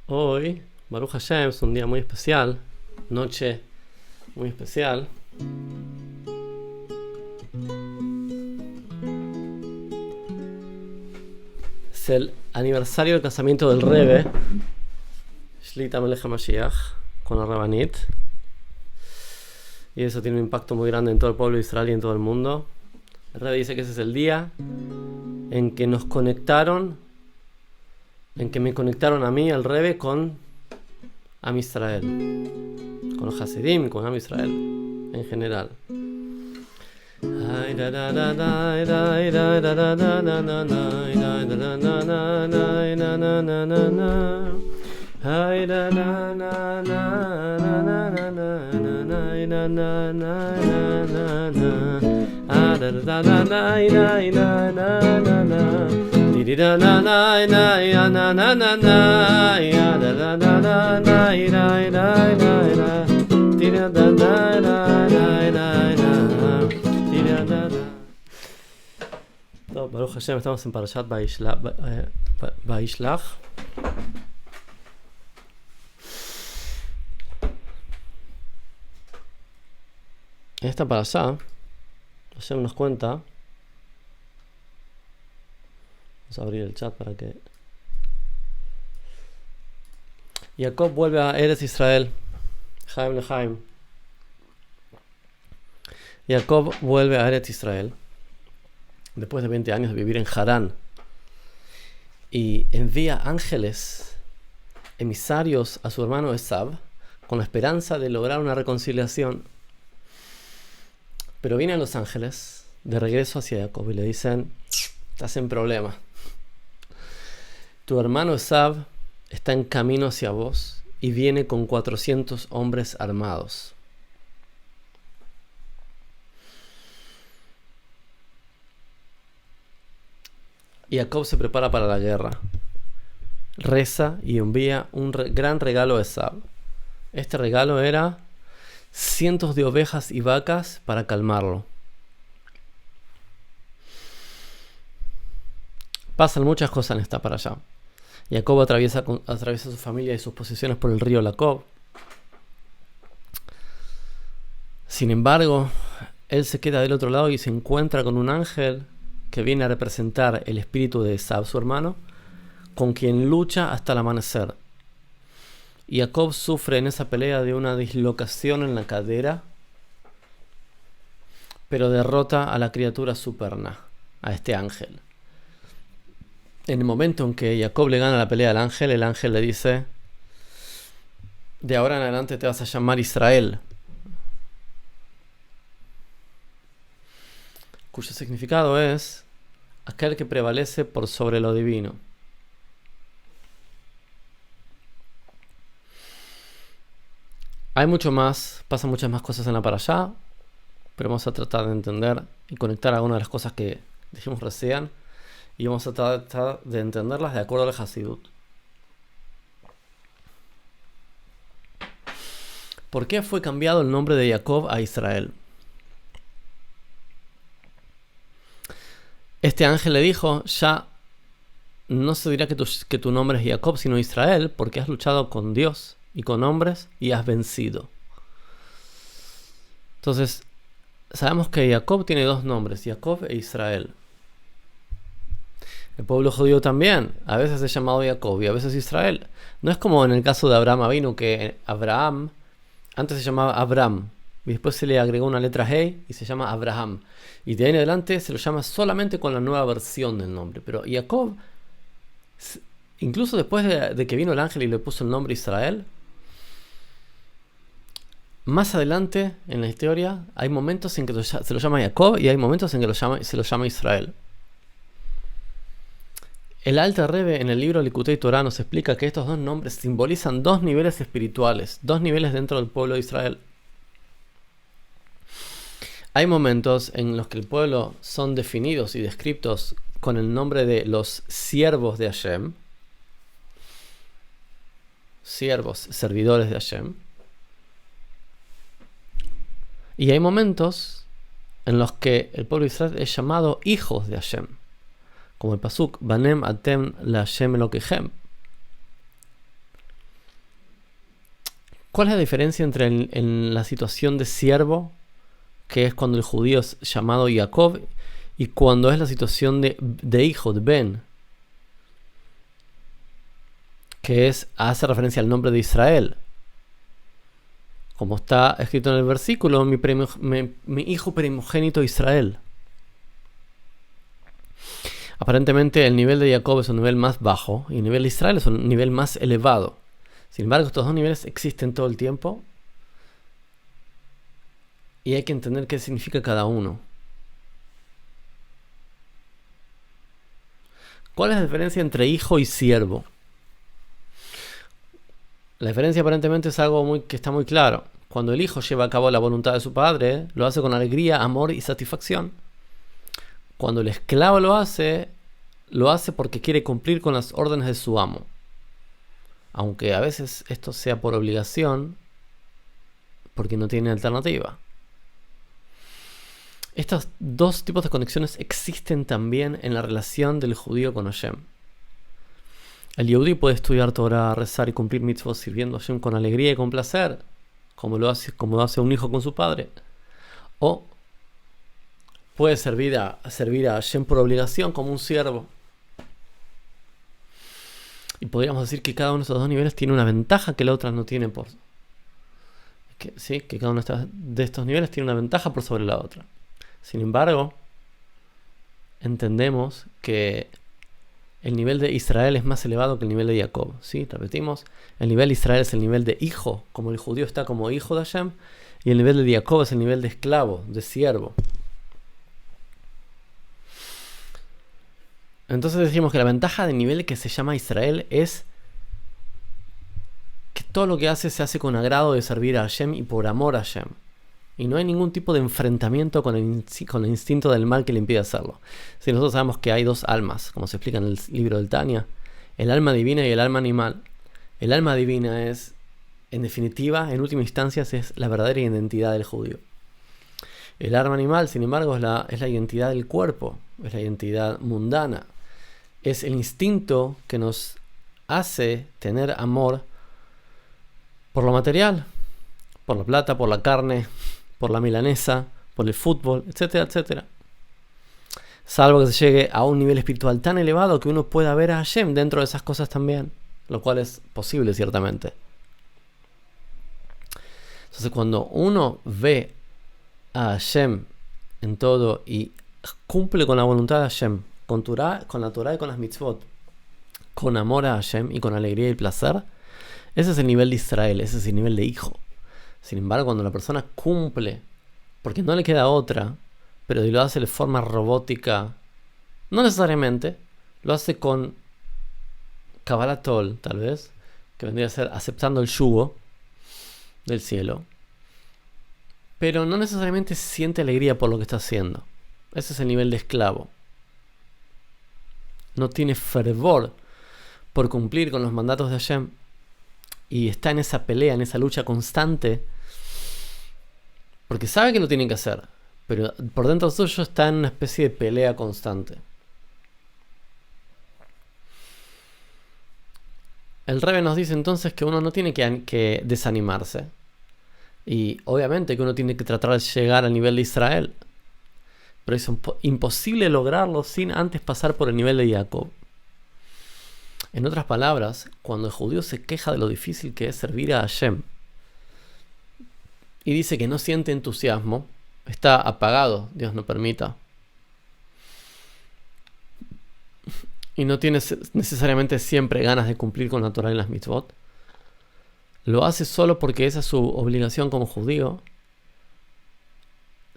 Hoy, Baruch Hashem, es un día muy especial, noche muy especial. Es el aniversario del casamiento del Rebbe, Shlita Melech HaMashiach, con la Rabanit. Y eso tiene un impacto muy grande en todo el pueblo de Israel y en todo el mundo. El Rebbe dice que ese es el día en que nos conectaron, en que me conectaron a mí, al Rebbe, con Am Israel, con los Hasidim, con Am Israel en general. Baruch Hashem, estamos en Parashat Vayishlach. En esta parashá, Hashem nos cuenta. Vamos a abrir el chat para que. Jacob vuelve a Eretz Israel. Chaim Lechaim. Jacob vuelve a Eretz Israel después de 20 años de vivir en Harán, y envía ángeles, emisarios a su hermano Esav, con la esperanza de lograr una reconciliación. Pero vienen los ángeles de regreso hacia Jacob y le dicen: estás en problema. Tu hermano Esav está en camino hacia vos y viene con 400 hombres armados. Y Jacob se prepara para la guerra. Reza y envía un gran regalo a Esav. Este regalo era cientos de ovejas y vacas para calmarlo. Pasan muchas cosas en esta para allá. Jacob atraviesa su familia y sus posesiones por el río Jacob. Sin embargo, él se queda del otro lado y se encuentra con un ángel que viene a representar el espíritu de Esav, su hermano, con quien lucha hasta el amanecer. Y Jacob sufre en esa pelea de una dislocación en la cadera, pero derrota a la criatura superna, a este ángel. En el momento en que Jacob le gana la pelea al ángel, el ángel le dice: de ahora en adelante te vas a llamar Israel, cuyo significado es aquel que prevalece por sobre lo divino. Hay mucho más, pasan muchas más cosas en la parashá, pero vamos a tratar de entender y conectar algunas de las cosas que dijimos recién, y vamos a tratar de entenderlas de acuerdo al Hasidut. ¿Por qué fue cambiado el nombre de Jacob a Israel? Este ángel le dijo: ya no se dirá que tu nombre es Jacob, sino Israel, porque has luchado con Dios y con hombres y has vencido. Entonces, sabemos que Jacob tiene dos nombres, Jacob e Israel. El pueblo judío también, a veces es llamado Jacob y a veces Israel. No es como en el caso de Abraham Avinu, que Abraham antes se llamaba Abram, y después se le agregó una letra Hey y se llama Abraham. Y de ahí en adelante se lo llama solamente con la nueva versión del nombre. Pero Jacob, incluso después de que vino el ángel y le puso el nombre Israel, más adelante en la historia hay momentos en que se lo llama Jacob y hay momentos en que se lo llama Israel. El Alter Rebbe en el libro Likutei Torah nos explica que estos dos nombres simbolizan dos niveles espirituales, dos niveles dentro del pueblo de Israel. Hay momentos en los que el pueblo son definidos y descritos con el nombre de los siervos de Hashem, siervos, servidores de Hashem. Y hay momentos en los que el pueblo de Israel es llamado hijos de Hashem, como el pasuk Banem Atem La Hashem Elokechem. ¿Cuál es la diferencia entre en la situación de siervo, que es cuando el judío es llamado Jacob, y cuando es la situación de hijo, de Ben, que hace referencia al nombre de Israel? Como está escrito en el versículo, mi hijo primogénito Israel. Aparentemente el nivel de Jacob es un nivel más bajo y el nivel de Israel es un nivel más elevado. Sin embargo, estos dos niveles existen todo el tiempo y hay que entender qué significa cada uno. ¿Cuál es la diferencia entre hijo y siervo? La diferencia aparentemente es algo que está muy claro. Cuando el hijo lleva a cabo la voluntad de su padre, lo hace con alegría, amor y satisfacción. Cuando el esclavo lo hace porque quiere cumplir con las órdenes de su amo. Aunque a veces esto sea por obligación, porque no tiene alternativa. Estos dos tipos de conexiones existen también en la relación del judío con Hashem. El yehudí puede estudiar Torah, rezar y cumplir mitzvot sirviendo a Hashem con alegría y con placer, como lo hace un hijo con su padre. O puede servir a Hashem por obligación como un siervo. Y podríamos decir que cada uno de estos dos niveles tiene una ventaja que la otra no tiene que cada uno de estos niveles tiene una ventaja por sobre la otra. Sin embargo, entendemos que el nivel de Israel es más elevado que el nivel de Jacob. ¿Sí? Repetimos, el nivel de Israel es el nivel de hijo, como el judío está como hijo de Hashem, y el nivel de Jacob es el nivel de esclavo, de siervo. Entonces decimos que la ventaja del nivel que se llama Israel es que todo lo que hace se hace con agrado de servir a Hashem y por amor a Hashem. Y no hay ningún tipo de enfrentamiento con el instinto del mal que le impide hacerlo. Si nosotros sabemos que hay dos almas, como se explica en el libro del Tanya, el alma divina y el alma animal. El alma divina es, en definitiva, en última instancia, es la verdadera identidad del judío. El alma animal, sin embargo, es la identidad del cuerpo, es la identidad mundana. Es el instinto que nos hace tener amor por lo material, por la plata, por la carne, por la milanesa, por el fútbol, etcétera, etcétera. Salvo que se llegue a un nivel espiritual tan elevado que uno pueda ver a Hashem dentro de esas cosas también, lo cual es posible ciertamente. Entonces cuando uno ve a Hashem en todo y cumple con la voluntad de Hashem, con la Torah y con las mitzvot, con amor a Hashem y con alegría y placer, ese es el nivel de Israel, ese es el nivel de hijo. Sin embargo, cuando la persona cumple, porque no le queda otra, pero lo hace de forma robótica, no necesariamente, lo hace con Kabbalat Ol, tal vez, que vendría a ser aceptando el yugo del cielo, pero no necesariamente siente alegría por lo que está haciendo. Ese es el nivel de esclavo. No tiene fervor por cumplir con los mandatos de Hashem y está en esa pelea, en esa lucha constante, porque sabe que lo tiene que hacer, pero por dentro suyo está en una especie de pelea constante. El Rebbe nos dice entonces que uno no tiene que desanimarse, y obviamente que uno tiene que tratar de llegar al nivel de Israel, pero es imposible lograrlo sin antes pasar por el nivel de Jacob. En otras palabras, cuando el judío se queja de lo difícil que es servir a Hashem y dice que no siente entusiasmo, está apagado, Dios no permita, y no tiene necesariamente siempre ganas de cumplir con la Torah y las mitzvot, lo hace solo porque esa es su obligación como judío.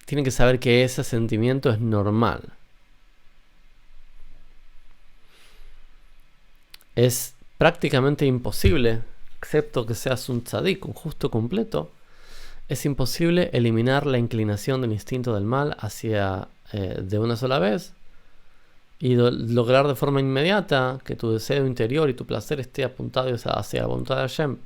Tienen que saber que ese sentimiento es normal. Es prácticamente imposible, excepto que seas un tzadik, un justo completo, es imposible eliminar la inclinación del instinto del mal hacia de una sola vez y lograr de forma inmediata que tu deseo interior y tu placer esté apuntado hacia la voluntad de Hashem.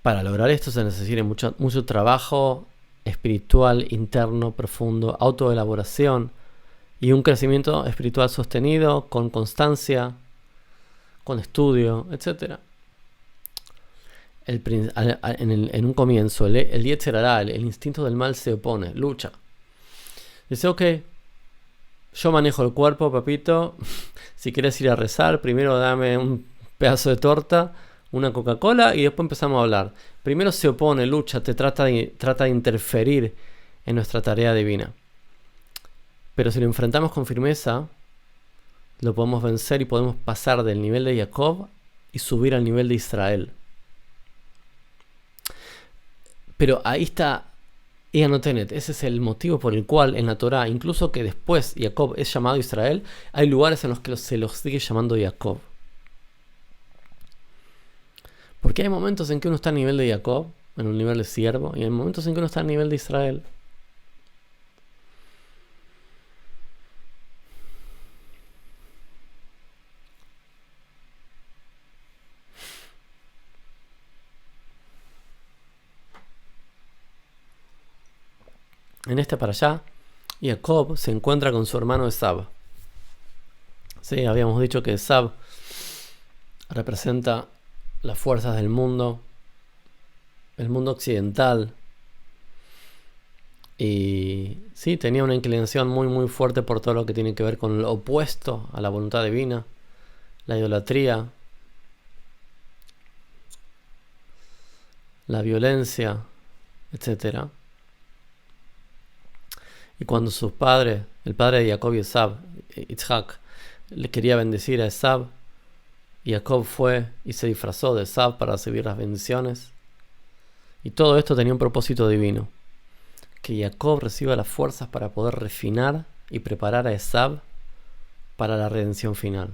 Para lograr esto se necesita mucho trabajo espiritual, interno, profundo, autoelaboración y un crecimiento espiritual sostenido con constancia, con estudio, etc. en un comienzo, el Yetzer Hará, el instinto del mal se opone, lucha. Dice, ok, yo manejo el cuerpo, papito. Si quieres ir a rezar, primero dame un pedazo de torta, una Coca-Cola y después empezamos a hablar. Primero se opone, lucha, trata de interferir en nuestra tarea divina. Pero si lo enfrentamos con firmeza, lo podemos vencer y podemos pasar del nivel de Jacob y subir al nivel de Israel. Pero ahí está Notenet. Ese es el motivo por el cual en la Torá, incluso que después Jacob es llamado Israel, hay lugares en los que se los sigue llamando Jacob. Porque hay momentos en que uno está a nivel de Jacob, en un nivel de siervo, y hay momentos en que uno está a nivel de Israel. En este para allá, Jacob se encuentra con su hermano Esab. Sí, habíamos dicho que Esab representa las fuerzas del mundo, el mundo occidental. Y sí, tenía una inclinación muy muy fuerte por todo lo que tiene que ver con lo opuesto a la voluntad divina, la idolatría, la violencia, etcétera. Y cuando sus padres, el padre de Jacob y Esab, Yitzhak, le quería bendecir a Esab, Jacob fue y se disfrazó de Esab para recibir las bendiciones. Y todo esto tenía un propósito divino: que Jacob reciba las fuerzas para poder refinar y preparar a Esab para la redención final.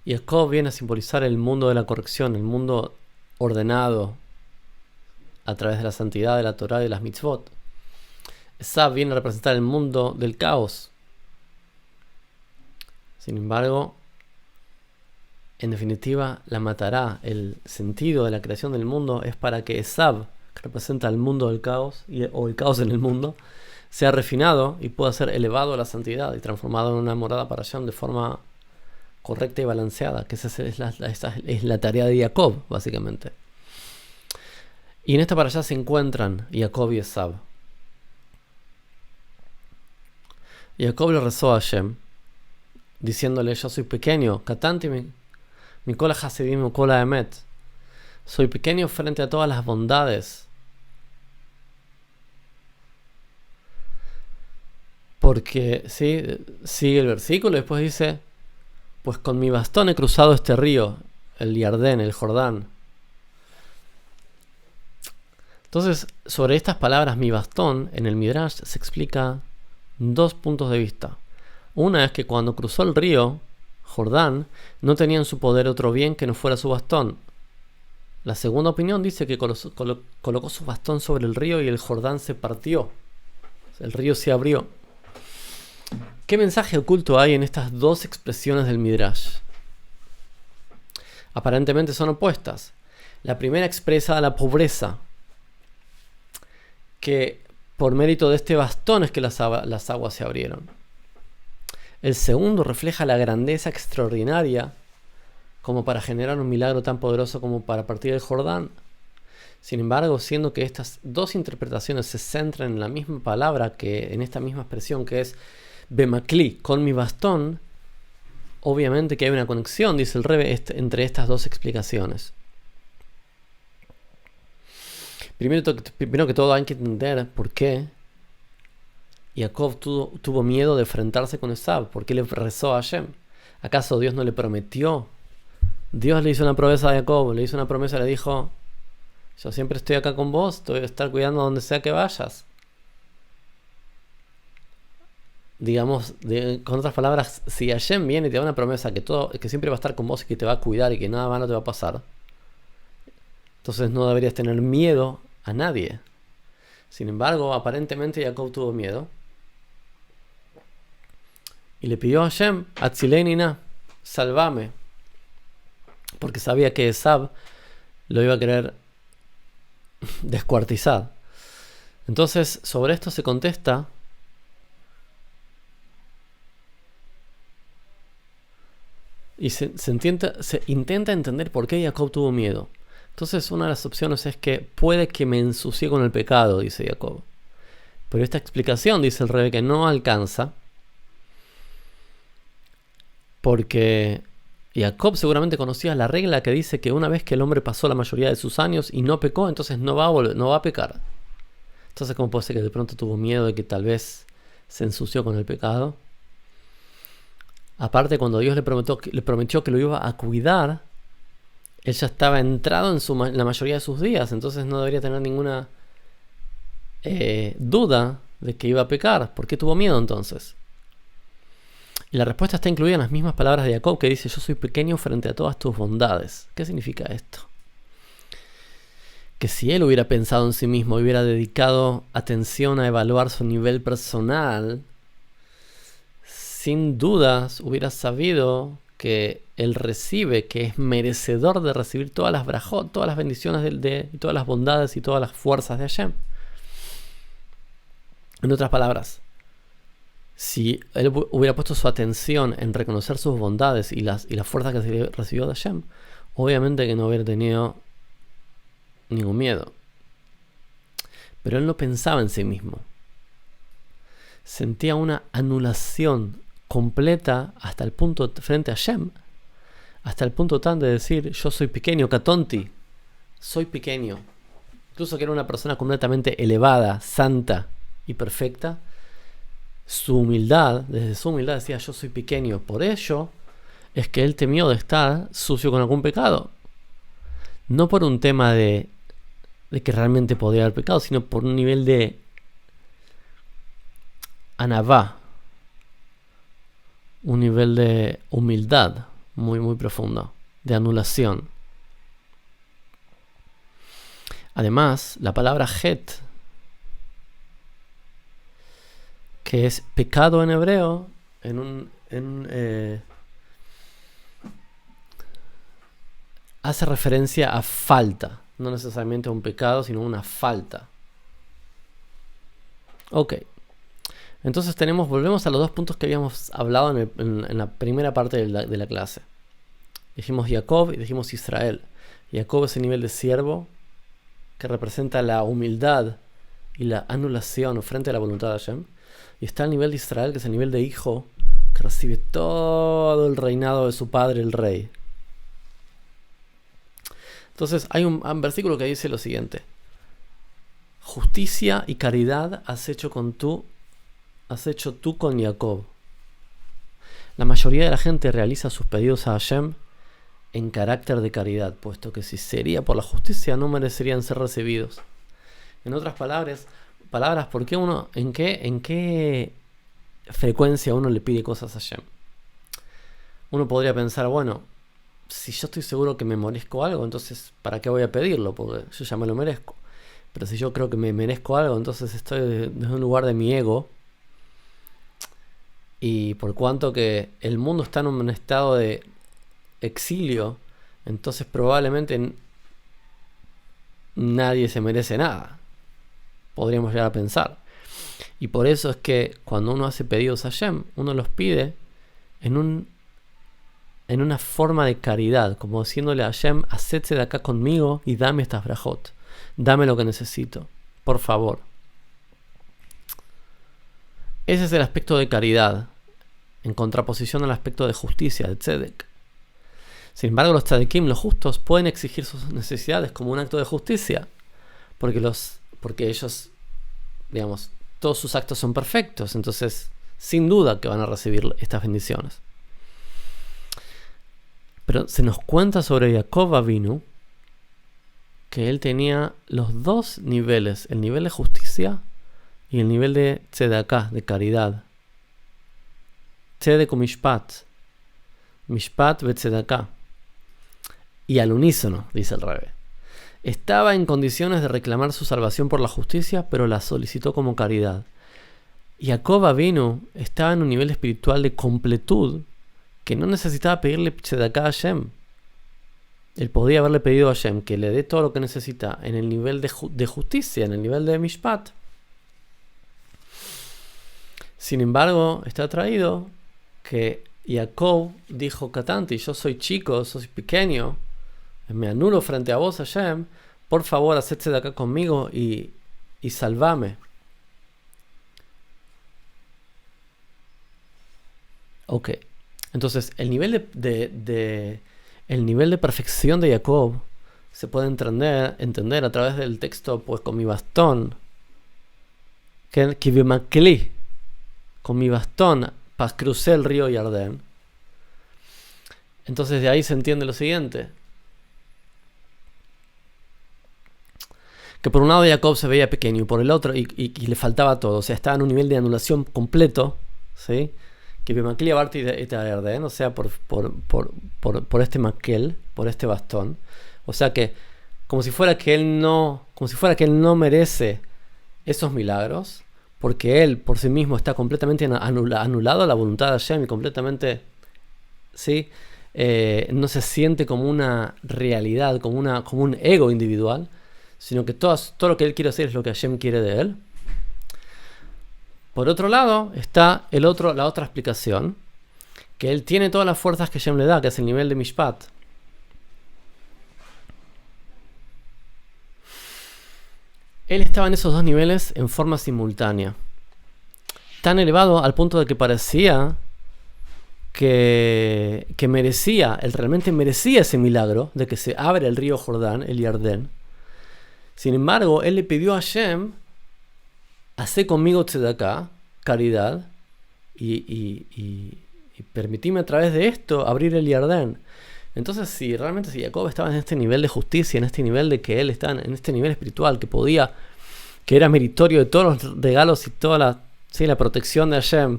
Y Jacob viene a simbolizar el mundo de la corrección, el mundo ordenado a través de la santidad de la Torá y de las mitzvot. Esab viene a representar el mundo del caos. Sin embargo, en definitiva, la matará. El sentido de la creación del mundo es para que Esab, que representa el mundo del caos, o el caos en el mundo, sea refinado y pueda ser elevado a la santidad y transformado en una morada para Hashem de forma correcta y balanceada, que esa es la tarea de Jacob, básicamente. Y en esta para allá se encuentran Jacob y Esab. Jacob le rezó a Hashem, diciéndole: yo soy pequeño, Katanti mi kola hasidim mi kola emet. Soy pequeño frente a todas las bondades. Porque, ¿sí? Sigue el versículo y después dice: pues con mi bastón he cruzado este río, el Yardén, el Jordán. Entonces, sobre estas palabras, mi bastón, en el Midrash se explica dos puntos de vista. Una es que cuando cruzó el río Jordán, no tenía en su poder otro bien que no fuera su bastón. La segunda opinión dice que colocó su bastón sobre el río y el Jordán se partió. El río se abrió. ¿Qué mensaje oculto hay en estas dos expresiones del Midrash? Aparentemente son opuestas. La primera expresa la pobreza, que por mérito de este bastón es que las aguas se abrieron. El segundo refleja la grandeza extraordinaria, como para generar un milagro tan poderoso como para partir el Jordán. Sin embargo, siendo que estas dos interpretaciones se centran en la misma palabra, que en esta misma expresión que es Bemakli, con mi bastón, obviamente que hay una conexión, dice el Rebbe, entre estas dos explicaciones. Primero que todo hay que entender por qué Jacob tuvo miedo de enfrentarse con Esab. ¿Por qué le rezó a Hashem? ¿Acaso Dios no le prometió? Dios le hizo una promesa a Jacob, le hizo una promesa, le dijo: yo siempre estoy acá con vos, te voy a estar cuidando donde sea que vayas. Digamos, con otras palabras, si Hashem viene y te da una promesa que siempre va a estar con vos y que te va a cuidar y que nada malo te va a pasar, entonces no deberías tener miedo a nadie. Sin embargo, aparentemente Jacob tuvo miedo y le pidió a Hashem: Atzileinina, salvame, porque sabía que Esab lo iba a querer descuartizar. Entonces, sobre esto se contesta y se intenta entender por qué Jacob tuvo miedo. Entonces una de las opciones es que puede que me ensucie con el pecado, dice Jacob. Pero esta explicación, dice el Rebbe, que no alcanza, porque Jacob seguramente conocía la regla que dice que una vez que el hombre pasó la mayoría de sus años y no pecó, entonces no va a pecar. Entonces, ¿cómo puede ser que de pronto tuvo miedo de que tal vez se ensució con el pecado? Aparte, cuando Dios le prometió que lo iba a cuidar, él ya estaba entrado en la mayoría de sus días, entonces no debería tener ninguna duda de que iba a pecar. ¿Por qué tuvo miedo entonces? Y la respuesta está incluida en las mismas palabras de Jacob, que dice: yo soy pequeño frente a todas tus bondades. ¿Qué significa esto? Que si él hubiera pensado en sí mismo, hubiera dedicado atención a evaluar su nivel personal, sin dudas hubiera sabido que él recibe, que es merecedor de recibir todas las brajot, todas las bendiciones todas las bondades y todas las fuerzas de Hashem. En otras palabras, si él hubiera puesto su atención en reconocer sus bondades y las fuerzas que recibió de Hashem, obviamente que no hubiera tenido ningún miedo. Pero él no pensaba en sí mismo. Sentía una anulación completa hasta el punto frente a Hashem, hasta el punto tan de decir: yo soy pequeño, Katonti, soy pequeño. Incluso que era una persona completamente elevada, santa y perfecta, desde su humildad decía: yo soy pequeño. Por ello es que él temió de estar sucio con algún pecado. No por un tema de que realmente podía haber pecado, sino por un nivel de anavá, un nivel de humildad muy, muy profundo, de anulación. Además, la palabra het, que es pecado en hebreo, hace referencia a falta, no necesariamente a un pecado, sino a una falta. Ok. Entonces volvemos a los dos puntos que habíamos hablado en la primera parte de la clase. Dijimos Jacob y dijimos Israel. Jacob es el nivel de siervo que representa la humildad y la anulación frente a la voluntad de Hashem. Y está el nivel de Israel, que es el nivel de hijo que recibe todo el reinado de su padre, el rey. Entonces hay un versículo que dice lo siguiente: justicia y caridad has hecho tú con Jacob. La mayoría de la gente realiza sus pedidos a Hashem en carácter de caridad, puesto que si sería por la justicia no merecerían ser recibidos. En otras palabras, ¿por qué en qué frecuencia uno le pide cosas a Hashem? Uno podría pensar: bueno, si yo estoy seguro que me merezco algo, entonces ¿para qué voy a pedirlo? Porque yo ya me lo merezco. Pero si yo creo que me merezco algo, entonces estoy desde un lugar de mi ego. Y por cuanto que el mundo está en un estado de exilio, entonces probablemente nadie se merece nada. Podríamos llegar a pensar. Y por eso es que cuando uno hace pedidos a Hashem, uno los pide en una forma de caridad, como diciéndole a Hashem: hacedse de acá conmigo y dame estas brajot. Dame lo que necesito, por favor. Ese es el aspecto de caridad, en contraposición al aspecto de justicia, de tzedek. Sin embargo, los tzadikim, los justos, pueden exigir sus necesidades como un acto de justicia, porque ellos, digamos, todos sus actos son perfectos, entonces sin duda que van a recibir estas bendiciones. Pero se nos cuenta sobre Jacob Avinu que él tenía los dos niveles, el nivel de justicia y el nivel de tzedakah, de caridad. Tzedek u mishpat. Mishpat ve tzedakah. Y al unísono, dice el Rebbe. Estaba en condiciones de reclamar su salvación por la justicia, pero la solicitó como caridad. Jacob Avinu estaba en un nivel espiritual de completud que no necesitaba pedirle tzedakah a Hashem. Él podía haberle pedido a Hashem que le dé todo lo que necesita en el nivel de justicia, en el nivel de mishpat. Sin embargo, está traído que Jacob dijo: Katanti, yo soy chico, soy pequeño, me anulo frente a vos, Hashem, por favor, hacedse de acá conmigo y salvame. Ok, entonces el nivel el nivel de perfección de Jacob se puede entender a través del texto, pues con mi bastón, que Kivimakli, con mi bastón crucé el río Yardén. Entonces de ahí se entiende lo siguiente, que por un lado Jacob se veía pequeño y por el otro y le faltaba todo, o sea, estaba en un nivel de anulación completo, ¿sí? Que Bimakli Abarti y Yardén, o sea, por este maquel, por este bastón, o sea que como si fuera que él no merece esos milagros, porque él por sí mismo está completamente anulado a la voluntad de Hashem y completamente, ¿sí? No se siente como una realidad, como un ego individual, sino que todo lo que él quiere hacer es lo que Hashem quiere de él. Por otro lado está la otra explicación, que él tiene todas las fuerzas que Hashem le da, que es el nivel de Mishpat. Él estaba en esos dos niveles en forma simultánea, tan elevado al punto de que parecía que realmente merecía ese milagro de que se abre el río Jordán, el Yardén. Sin embargo, él le pidió a Hashem, hacé conmigo tzedakah, caridad, y permitíme a través de esto abrir el Yardén. Entonces, si Jacob estaba en este nivel de justicia, en este nivel de que él estaba en este nivel espiritual, que era meritorio de todos los regalos y toda la protección de Hashem,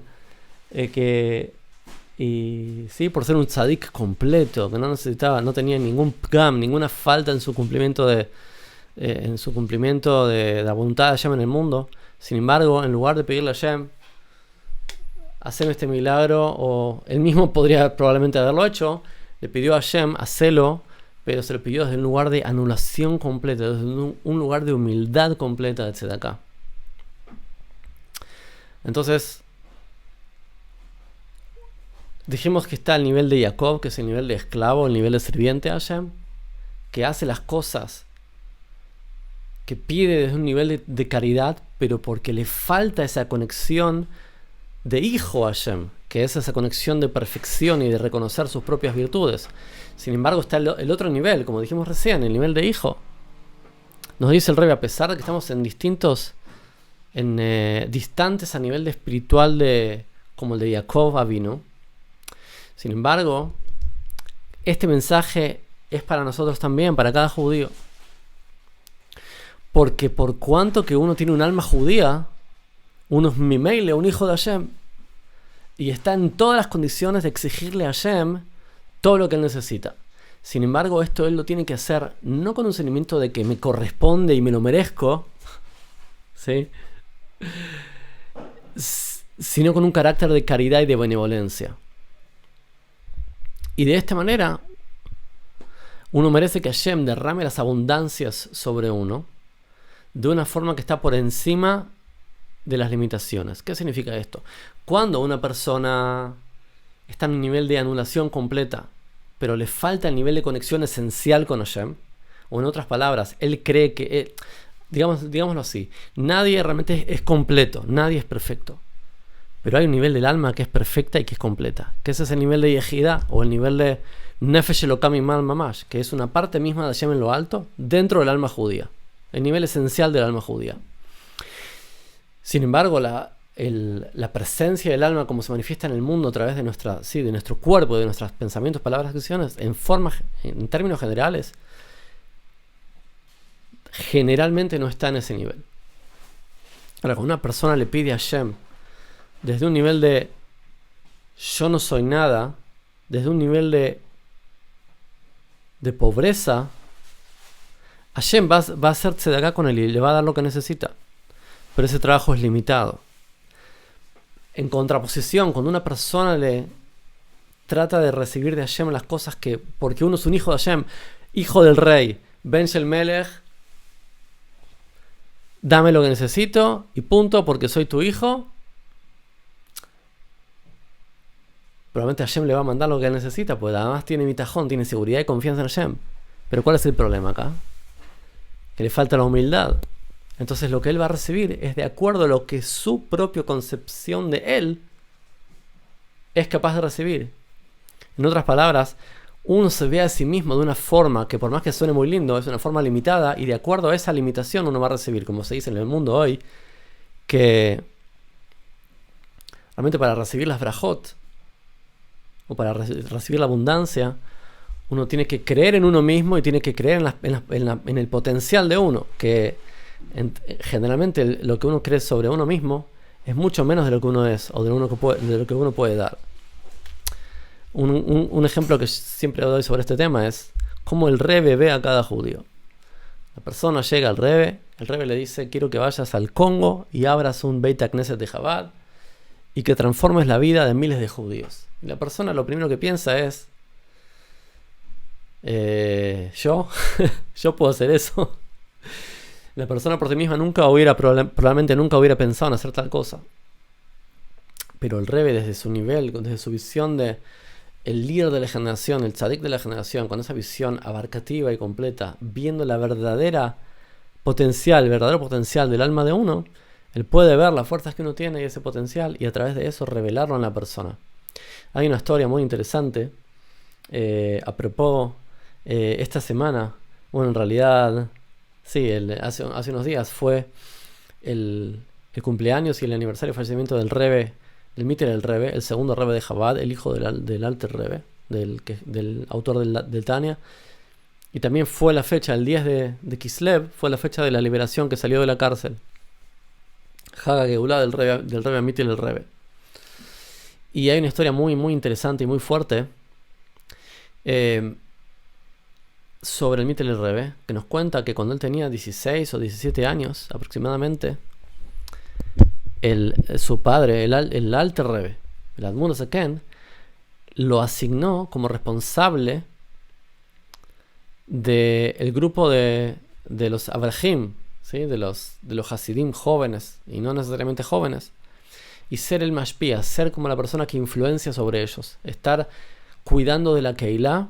por ser un tzadik completo, que no tenía ningún pgam, ninguna falta en su cumplimiento de la voluntad de Hashem en el mundo. Sin embargo, en lugar de pedirle a Hashem, haceme este milagro, o él mismo podría probablemente haberlo hecho, le pidió a Hashem, hacelo, pero se lo pidió desde un lugar de anulación completa, desde un lugar de humildad completa de tzedakah. Entonces, dijimos que está el nivel de Jacob, que es el nivel de esclavo, el nivel de sirviente a Hashem, que hace las cosas, que pide desde un nivel de caridad, pero porque le falta esa conexión de hijo a Hashem, que es esa conexión de perfección y de reconocer sus propias virtudes. Sin embargo, está el otro nivel, como dijimos recién, el nivel de hijo. Nos dice el Rebbe, a pesar de que estamos distantes a nivel de espiritual como el de Jacob Avinu, sin embargo, este mensaje es para nosotros también, para cada judío. Porque por cuanto que uno tiene un alma judía, uno es mimeile, un hijo de Hashem, y está en todas las condiciones de exigirle a Hashem todo lo que él necesita. Sin embargo, esto él lo tiene que hacer no con un sentimiento de que me corresponde y me lo merezco, ¿sí? Sino con un carácter de caridad y de benevolencia. Y de esta manera, uno merece que Hashem derrame las abundancias sobre uno de una forma que está por encima de las limitaciones. ¿Qué significa esto? Cuando una persona está en un nivel de anulación completa, pero le falta el nivel de conexión esencial con Hashem, o en otras palabras, él cree que, digámoslo así, nadie realmente es completo, nadie es perfecto, pero hay un nivel del alma que es perfecta y que es completa, que ese es el nivel de Yehida, o el nivel de Nefesh Elokam Imal Mamash, que es una parte misma de Hashem en lo alto, dentro del alma judía, el nivel esencial del alma judía. Sin embargo, la presencia del alma como se manifiesta en el mundo a través de nuestro cuerpo, de nuestros pensamientos, palabras, acciones, en términos generales, generalmente no está en ese nivel. Ahora, cuando una persona le pide a Hashem desde un nivel de yo no soy nada, desde un nivel de pobreza, Hashem va a hacerse de acá con él y le va a dar lo que necesita. Pero ese trabajo es limitado. En contraposición, cuando una persona le trata de recibir de Hashem las cosas porque uno es un hijo de Hashem, hijo del rey, Ben Shel Melech, dame lo que necesito y punto, porque soy tu hijo, probablemente Hashem le va a mandar lo que él necesita, porque además tiene mitajón, tiene seguridad y confianza en Hashem. Pero ¿cuál es el problema acá? Que le falta la humildad. Entonces lo que él va a recibir es de acuerdo a lo que su propia concepción de él es capaz de recibir. En otras palabras, uno se ve a sí mismo de una forma que, por más que suene muy lindo, es una forma limitada, y de acuerdo a esa limitación uno va a recibir, como se dice en el mundo hoy, que realmente para recibir las brajot o para recibir la abundancia, uno tiene que creer en uno mismo y tiene que creer en el potencial de uno, que generalmente lo que uno cree sobre uno mismo es mucho menos de lo que uno es o de lo que uno puede dar. Un ejemplo que siempre doy sobre este tema es cómo el Rebbe ve a cada judío. La persona llega al Rebbe, el Rebbe le dice: quiero que vayas al Congo y abras un Beit HaKnesset de Chabad y que transformes la vida de miles de judíos. Y la persona lo primero que piensa es: ¿yo? ¿Yo puedo hacer eso? La persona por sí misma probablemente nunca hubiera pensado en hacer tal cosa. Pero el Rebbe, desde su nivel, desde su visión de el líder de la generación, el tzadik de la generación, con esa visión abarcativa y completa, viendo el verdadero potencial del alma de uno, él puede ver las fuerzas que uno tiene y ese potencial, y a través de eso revelarlo en la persona. Hay una historia muy interesante, a propósito, esta semana, bueno, en realidad, sí, hace unos días fue el cumpleaños y el aniversario de fallecimiento del Rebbe, del Mitel el Rebbe, el segundo Rebbe de Chabad, el hijo del Alter Rebbe, del autor del Tania. Y también fue la fecha, el 10 de Kislev, fue la fecha de la liberación, que salió de la cárcel. Haga Geulah del Rebbe Mitel el Rebbe. Y hay una historia muy, muy interesante y muy fuerte sobre el Mitel el Rebbe, que nos cuenta que cuando él tenía 16 o 17 años aproximadamente, su padre, el Alter Rebbe, el Admur Zaken, lo asignó como responsable del grupo de los Avrahim, ¿sí? de los Hasidim jóvenes y no necesariamente jóvenes, y ser el Mashpia, ser como la persona que influencia sobre ellos, estar cuidando de la Keilah,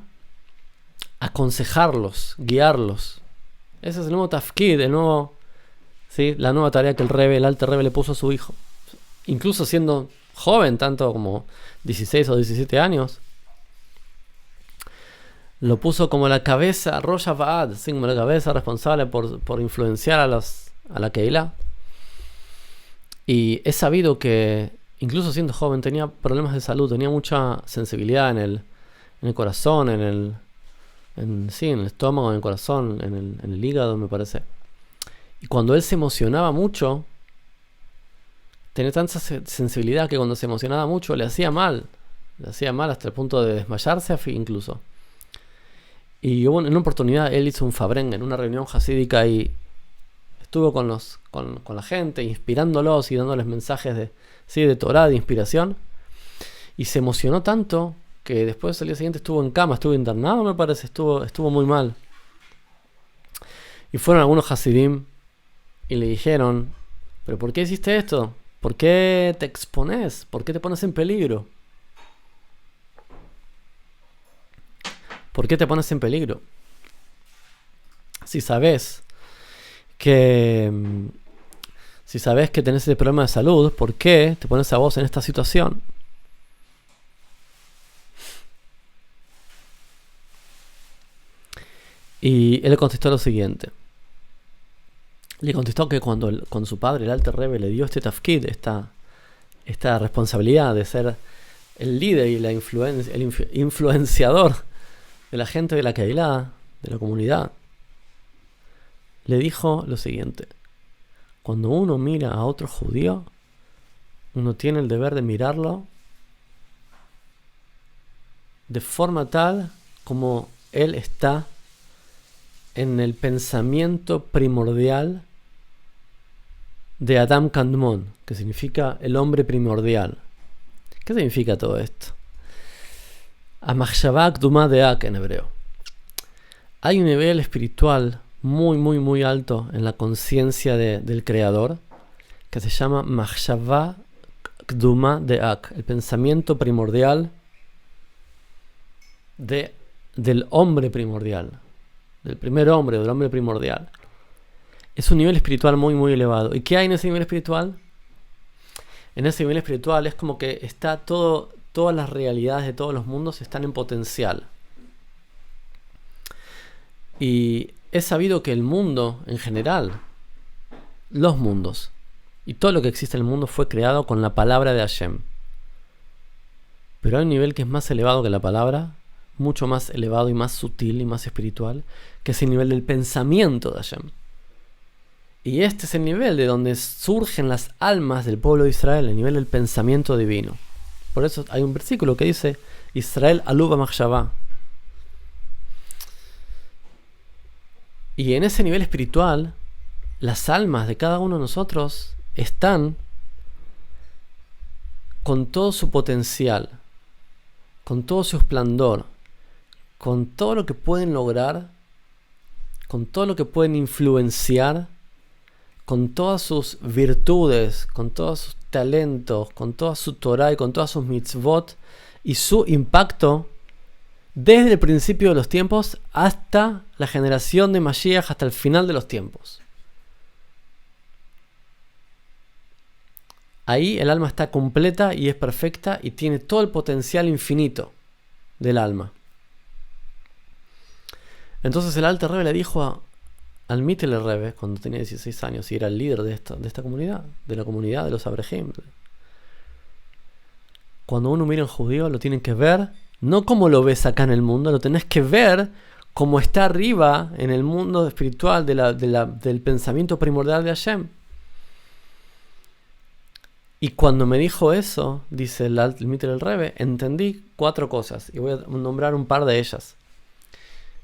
aconsejarlos, guiarlos. Ese es el nuevo tafkid, ¿sí? La nueva tarea que el Alter Rebbe le puso a su hijo. Incluso siendo joven, tanto como 16 o 17 años, lo puso como la cabeza, Rosh Havaad, ¿sí? Como la cabeza responsable por influenciar a la Keilah. Y es sabido que, incluso siendo joven, tenía problemas de salud, tenía mucha sensibilidad en el corazón, en el estómago, en el corazón, en el hígado, me parece. Y cuando él se emocionaba mucho, tenía tanta sensibilidad que cuando se emocionaba mucho le hacía mal hasta el punto de desmayarse incluso. Y en una oportunidad él hizo un fabrengue en una reunión hasídica y estuvo con la gente, inspirándolos y dándoles mensajes de Torah, de inspiración. Y se emocionó tanto que después al día siguiente estuvo en cama, estuvo internado, me parece, estuvo muy mal. Y fueron algunos hasidim y le dijeron: ¿pero por qué hiciste esto? ¿Por qué te expones? ¿Por qué te pones en peligro? ¿Por qué te pones en peligro? Si sabes que tenés ese problema de salud, ¿por qué te pones a vos en esta situación? Y él le contestó lo siguiente. Le contestó que cuando su padre, el Alter Rebbe, le dio este tafkid, esta responsabilidad de ser el líder y el influenciador de la gente de la Keilah, de la comunidad, le dijo lo siguiente: cuando uno mira a otro judío, uno tiene el deber de mirarlo de forma tal como él está en el pensamiento primordial de Adam Kadmon, que significa el hombre primordial. ¿Qué significa todo esto? Amachshavá Kdumá Deak en hebreo. Hay un nivel espiritual muy, muy, muy alto en la conciencia del Creador que se llama Machshavá Kdumá Deak, el pensamiento primordial del hombre primordial. del primer hombre, del hombre primordial. Es un nivel espiritual muy, muy elevado. ¿Y qué hay en ese nivel espiritual? En ese nivel espiritual es como que está todas las realidades de todos los mundos están en potencial. Y es sabido que el mundo, en general, los mundos, y todo lo que existe en el mundo fue creado con la palabra de Hashem. Pero hay un nivel que es más elevado que la palabra, mucho más elevado y más sutil y más espiritual, que es el nivel del pensamiento de Hashem. Y este es el nivel de donde surgen las almas del pueblo de Israel, el nivel del pensamiento divino. Por eso hay un versículo que dice, Israel aluba machshavá. Y en ese nivel espiritual, las almas de cada uno de nosotros están con todo su potencial, con todo su esplendor, con todo lo que pueden lograr, con todo lo que pueden influenciar, con todas sus virtudes, con todos sus talentos, con toda su Torah y con todas sus mitzvot y su impacto desde el principio de los tiempos hasta la generación de Mashiach, hasta el final de los tiempos. Ahí el alma está completa y es perfecta y tiene todo el potencial infinito del alma. Entonces el Alter Rebbe le dijo al Mittler Rebbe, cuando tenía 16 años y era el líder de esta comunidad, de la comunidad de los Abraham, cuando uno mira a un judío lo tienen que ver no como lo ves acá en el mundo, lo tenés que ver como está arriba en el mundo espiritual del pensamiento primordial de Hashem. Y cuando me dijo eso, dice el Mittler Rebbe, entendí 4 cosas y voy a nombrar un par de ellas.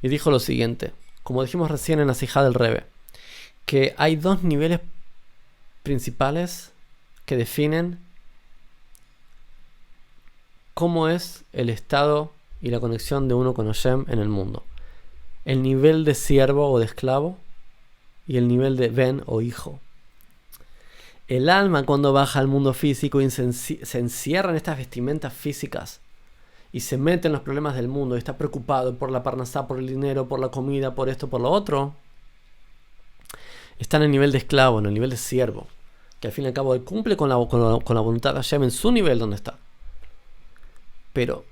Y dijo lo siguiente, como dijimos recién en la Sijá del Rebbe, que hay 2 niveles principales que definen cómo es el estado y la conexión de uno con Hashem en el mundo. El nivel de siervo o de esclavo y el nivel de ben o hijo. El alma cuando baja al mundo físico y se encierra en estas vestimentas físicas y se mete en los problemas del mundo y está preocupado por la parnasá, por el dinero, por la comida, por esto, por lo otro, está en el nivel de esclavo, en el nivel de siervo, que al fin y al cabo él cumple con la voluntad de Hashem en su nivel donde está, pero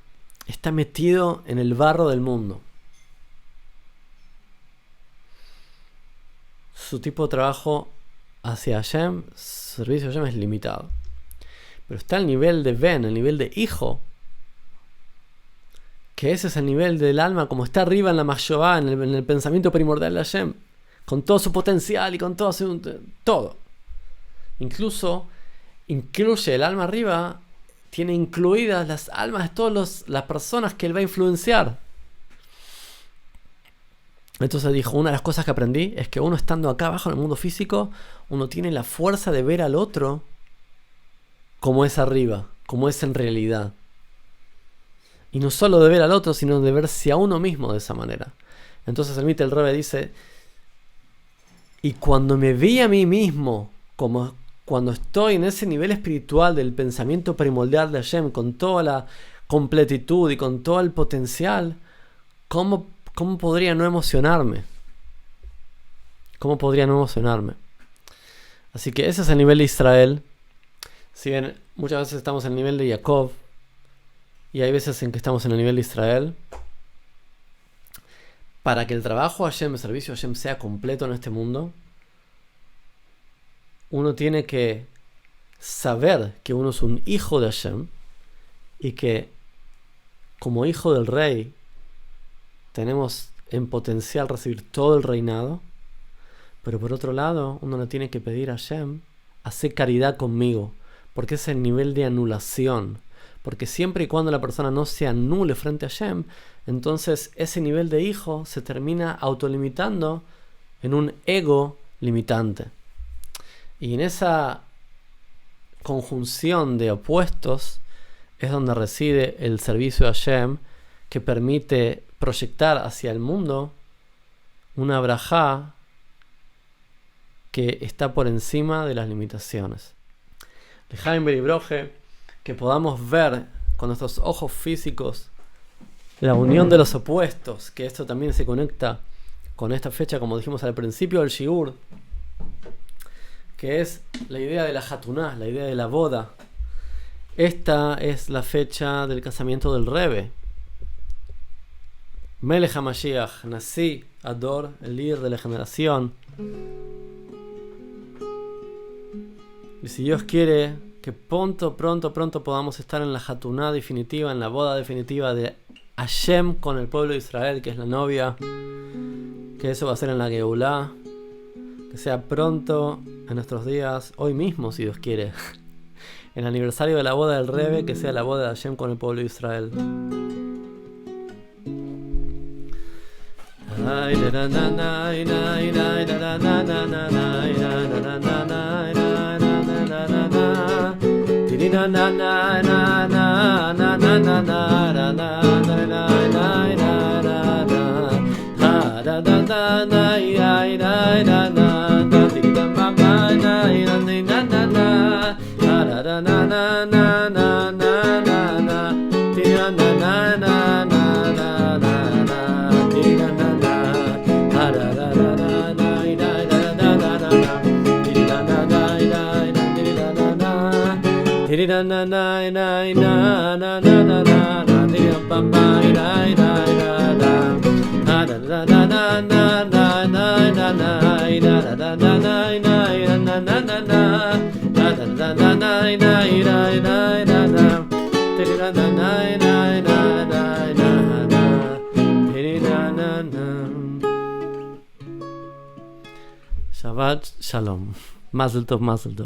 está metido en el barro del mundo. Su tipo de trabajo hacia Hashem, su servicio a Hashem es limitado, pero está el nivel de Ben, el nivel de hijo, que ese es el nivel del alma como está arriba en la Mashobá, en el pensamiento primordial de Hashem, con todo su potencial y con todo todo. Incluso incluye el alma arriba, tiene incluidas las almas de todas las personas que él va a influenciar. Entonces dijo, una de las cosas que aprendí es que uno estando acá abajo en el mundo físico, uno tiene la fuerza de ver al otro como es arriba, como es en realidad. Y no solo de ver al otro, sino de verse a uno mismo de esa manera. Entonces el Mittler Rebbe dice, y cuando me vi a mí mismo, como cuando estoy en ese nivel espiritual del pensamiento primordial de Hashem, con toda la completitud y con todo el potencial, ¿cómo podría no emocionarme? ¿Cómo podría no emocionarme? Así que ese es el nivel de Israel. Si bien muchas veces estamos en el nivel de Jacob, y hay veces en que estamos en el nivel de Israel, para que el trabajo a Hashem, el servicio a Hashem sea completo en este mundo, uno tiene que saber que uno es un hijo de Hashem y que como hijo del rey tenemos en potencial recibir todo el reinado, pero por otro lado uno le tiene que pedir a Hashem, hacer caridad conmigo, porque es el nivel de anulación. Porque siempre y cuando la persona no se anule frente a Hashem, entonces ese nivel de hijo se termina autolimitando en un ego limitante. Y en esa conjunción de opuestos es donde reside el servicio a Hashem, que permite proyectar hacia el mundo una brajá que está por encima de las limitaciones. L'chaim Beribroje, que podamos ver con nuestros ojos físicos la unión de los opuestos, que esto también se conecta con esta fecha, como dijimos al principio del Shiur, que es la idea de la Hatuná, la idea de la boda. Esta es la fecha del casamiento del Rebbe. Melech HaMashiach, Nasi, Ador, el líder de la generación. Y si Dios quiere que pronto podamos estar en la Hatuná definitiva, en la boda definitiva de Hashem con el pueblo de Israel, que es la novia, que eso va a ser en la Geulá, que sea pronto en nuestros días, hoy mismo si Dios quiere, en el aniversario de la boda del Rebbe, que sea la boda de Hashem con el pueblo de Israel. Shabbat Shalom. Mazel tov, mazel tov.